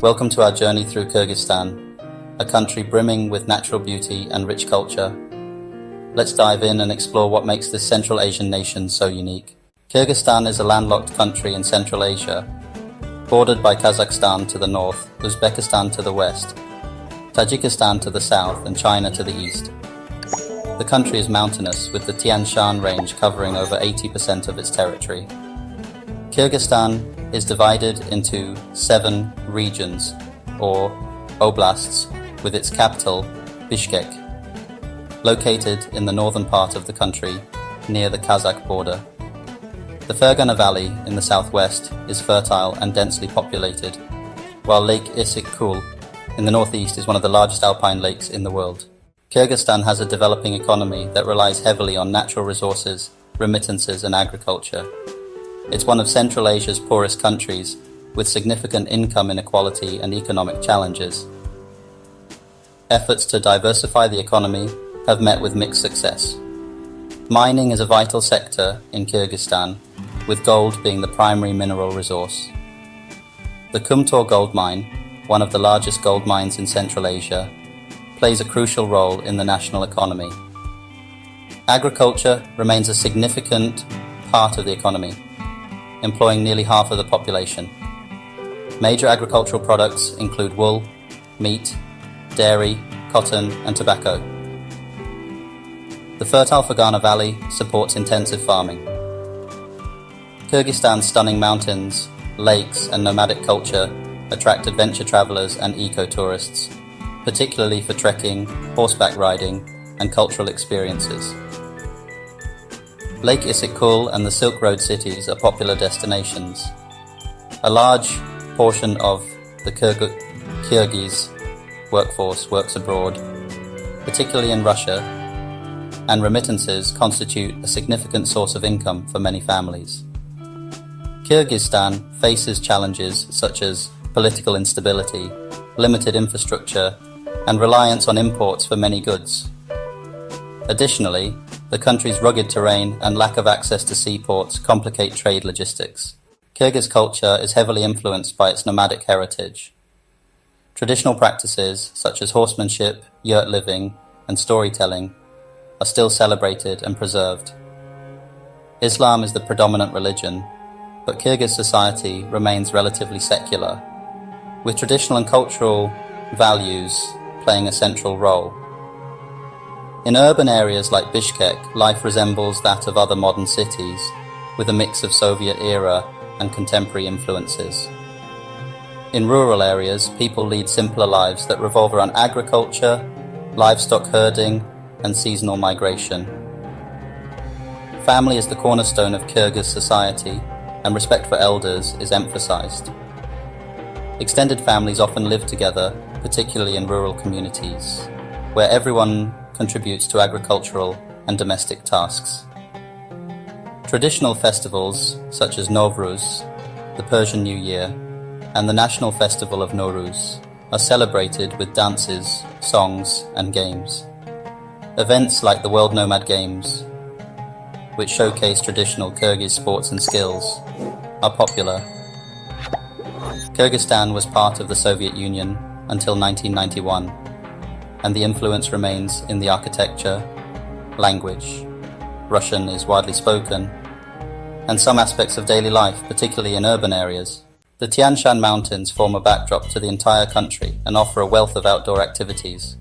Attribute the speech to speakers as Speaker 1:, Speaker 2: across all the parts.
Speaker 1: Welcome to our journey through Kyrgyzstan, a country brimming with natural beauty and rich culture. Let's dive in and explore what makes this Central Asian nation so unique. Kyrgyzstan is a landlocked country in Central Asia, bordered by Kazakhstan to the north, Uzbekistan to the west, Tajikistan to the south, and China to the east. The country is mountainous, with the Tian Shan range covering over 80% of its territory. Kyrgyzstan is divided into 7 regions, or oblasts, with its capital, Bishkek, located in the northern part of the country, near the Kazakh border. The Fergana Valley in the southwest is fertile and densely populated, while Lake Issyk-Kul in the northeast is one of the largest alpine lakes in the world. Kyrgyzstan has a developing economy that relies heavily on natural resources, remittances, and agriculture. It's one of Central Asia's poorest countries, with significant income inequality and economic challenges. Efforts to diversify the economy have met with mixed success. Mining is a vital sector in Kyrgyzstan, with gold being the primary mineral resource. The Kumtor gold mine, one of the largest gold mines in Central Asia, plays a crucial role in the national economy. Agriculture remains a significant part of the economy, employing nearly half of the population. Major agricultural products include wool, meat, dairy, cotton, and tobacco. The fertile Fergana Valley supports intensive farming. Kyrgyzstan's stunning mountains, lakes, and nomadic culture attract adventure travelers and eco-tourists, particularly for trekking, horseback riding, and cultural experiences. Lake Issyk-Kul and the Silk Road cities are popular destinations. A large portion of the Kyrgyz workforce works abroad, particularly in Russia, and remittances constitute a significant source of income for many families. Kyrgyzstan faces challenges such as political instability, limited infrastructure, and reliance on imports for many goods. Additionally, the country's rugged terrain and lack of access to seaports complicate trade logistics. Kyrgyz culture is heavily influenced by its nomadic heritage. Traditional practices such as horsemanship, yurt living, and storytelling are still celebrated and preserved. Islam is the predominant religion, but Kyrgyz society remains relatively secular, with traditional and cultural values playing a central role. In urban areas like Bishkek, life resembles that of other modern cities, with a mix of Soviet-era and contemporary influences. In rural areas, people lead simpler lives that revolve around agriculture, livestock herding, and seasonal migration. Family is the cornerstone of Kyrgyz society, and respect for elders is emphasized. Extended families often live together, particularly in rural communities, where everyone contributes to agricultural and domestic tasks. Traditional festivals such as Nowruz, the Persian New Year, and the National Festival of Nowruz are celebrated with dances, songs, and games. Events like the World Nomad Games, which showcase traditional Kyrgyz sports and skills, are popular. Kyrgyzstan was part of the Soviet Union until 1991, and the influence remains in the architecture, language. Russian is widely spoken, and some aspects of daily life, particularly in urban areas. The Tian Shan mountains form a backdrop to the entire country and offer a wealth of outdoor activities.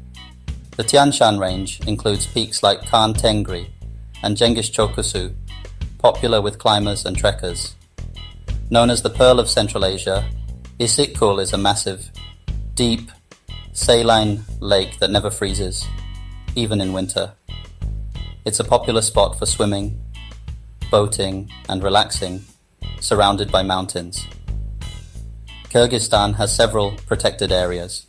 Speaker 1: The Tian Shan range includes peaks like Khan Tengri and Jengish Chokusu, popular with climbers and trekkers. Known as the Pearl of Central Asia, Issyk-Kul is a massive, deep, saline lake that never freezes, even in winter. It's a popular spot for swimming, boating, and relaxing, surrounded by mountains. Kyrgyzstan has several protected areas,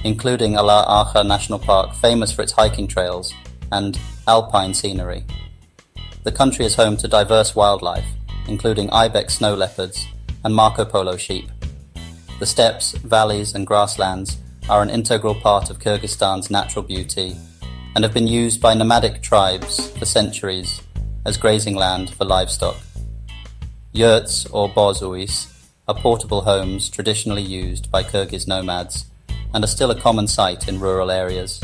Speaker 1: including Ala Archa National Park, famous for its hiking trails and alpine scenery. The country is home to diverse wildlife, including ibex snow leopards and Marco Polo sheep. The steppes, valleys, and grasslands are an integral part of Kyrgyzstan's natural beauty and have been used by nomadic tribes for centuries as grazing land for livestock. Yurts, or bozuis, are portable homes traditionally used by Kyrgyz nomads and are still a common sight in rural areas.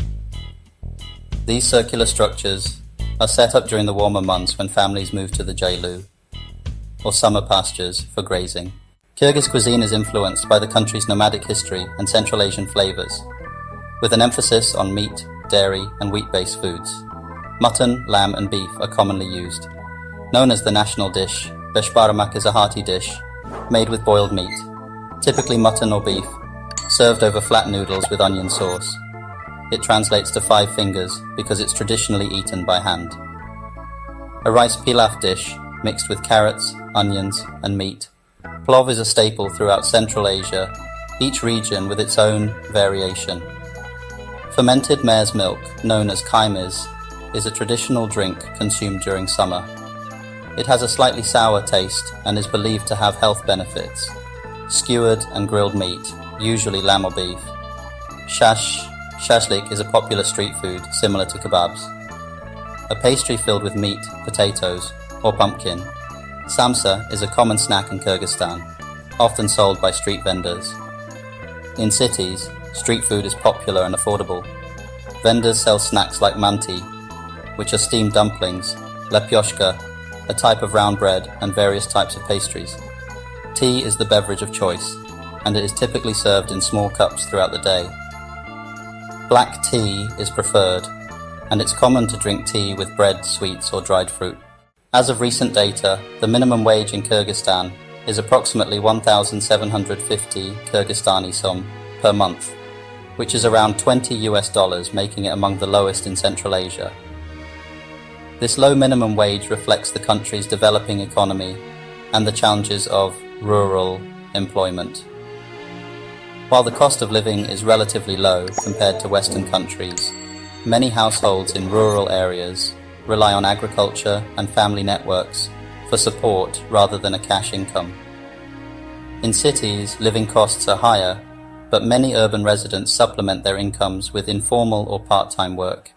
Speaker 1: These circular structures are set up during the warmer months when families move to the Jailu, or summer pastures, for grazing. Kyrgyz cuisine is influenced by the country's nomadic history and Central Asian flavors, with an emphasis on meat, dairy, and wheat-based foods. Mutton, lamb, and beef are commonly used. Known as the national dish, beshbarmak is a hearty dish made with boiled meat, typically mutton or beef, served over flat noodles with onion sauce. It translates to 5 fingers because it's traditionally eaten by hand. A rice pilaf dish mixed with carrots, onions, and meat. Plov is a staple throughout Central Asia, each region with its own variation. Fermented mare's milk, known as Kyrgyz, is a traditional drink consumed during summer. It has a slightly sour taste and is believed to have health benefits. Skewered and grilled meat, usually lamb or beef. Shashlik is a popular street food similar to kebabs. A pastry filled with meat, potatoes, or pumpkin. Samsa is a common snack in Kyrgyzstan, often sold by street vendors. In cities, street food is popular and affordable. Vendors sell snacks like manti, which are steamed dumplings, lepyoshka, a type of round bread, and various types of pastries. Tea is the beverage of choice, and it is typically served in small cups throughout the day. Black tea is preferred, and it's common to drink tea with bread, sweets, or dried fruit. As of recent data, the minimum wage in Kyrgyzstan is approximately 1,750 Kyrgyzstani som per month, which is around $20, making it among the lowest in Central Asia. This low minimum wage reflects the country's developing economy and the challenges of rural employment. While the cost of living is relatively low compared to Western countries, many households in rural areas rely on agriculture and family networks for support rather than a cash income. In cities, living costs are higher, but many urban residents supplement their incomes with informal or part-time work.